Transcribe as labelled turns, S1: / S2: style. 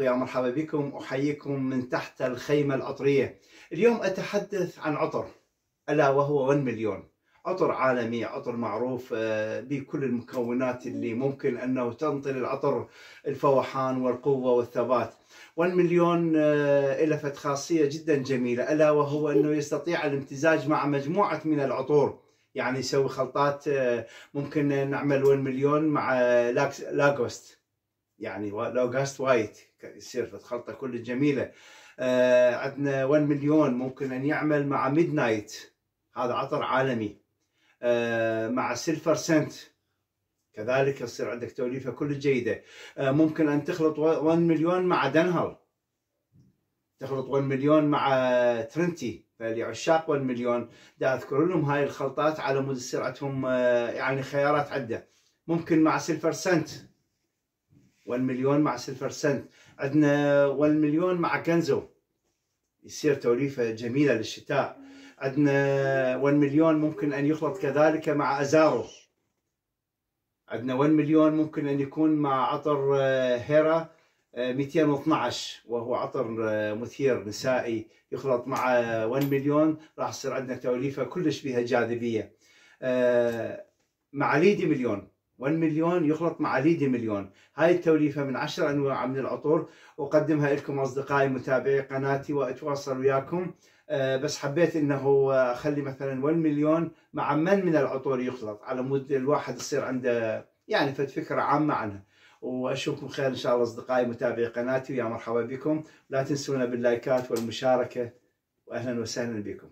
S1: ويا مرحبا بكم. أحييكم من تحت الخيمة العطرية. اليوم أتحدث عن عطر، ألا وهو 1 مليون. عطر عالمي، عطر معروف بكل المكونات اللي ممكن أنه تنطي العطر الفوحان والقوة والثبات. 1 مليون له خاصية جدا جميلة، ألا وهو أنه يستطيع الامتزاج مع مجموعة من العطور. يعني يسوي خلطات، ممكن نعمل 1 مليون مع لاغوست، يعني لاغوست وايت، يصير في الخلطة كل جميلة. عندنا 1 مليون ممكن أن يعمل مع ميد نايت، هذا عطر عالمي. مع سيلفر سنت كذلك يصير عندك توليفة كل جيدة. ممكن أن تخلط 1 مليون مع دنهل، تخلط 1 مليون مع ترنتي. فلعشاق 1 مليون دا أذكر لهم هاي الخلطات على مود يصير عندهم يعني خيارات عدة. ممكن مع سيلفر سنت، 1 مليون مع سيلفر سنت. عندنا 1 مليون مع كنزو، يصير توليفة جميلة للشتاء. عندنا 1 مليون ممكن أن يخلط كذلك مع أزارو. عندنا 1 مليون ممكن أن يكون مع عطر هيرا 212، وهو عطر مثير نسائي، يخلط مع 1 مليون راح يصير عندنا توليفة كلش بها جاذبية. مع ليدي مليون، 1 مليون يخلط مع ليدي مليون. هاي التوليفة من 10 أنواع من العطور، أقدمها لكم أصدقائي متابعي قناتي وأتواصل وياكم. بس حبيت أنه أخلي مثلا 1 مليون مع من العطور يخلط، على مود الواحد يصير عنده يعني فكرة عامة عنها. وأشوفكم خير إن شاء الله أصدقائي متابعي قناتي، ويا مرحبا بكم. لا تنسونا باللايكات والمشاركة، وأهلا وسهلا بكم.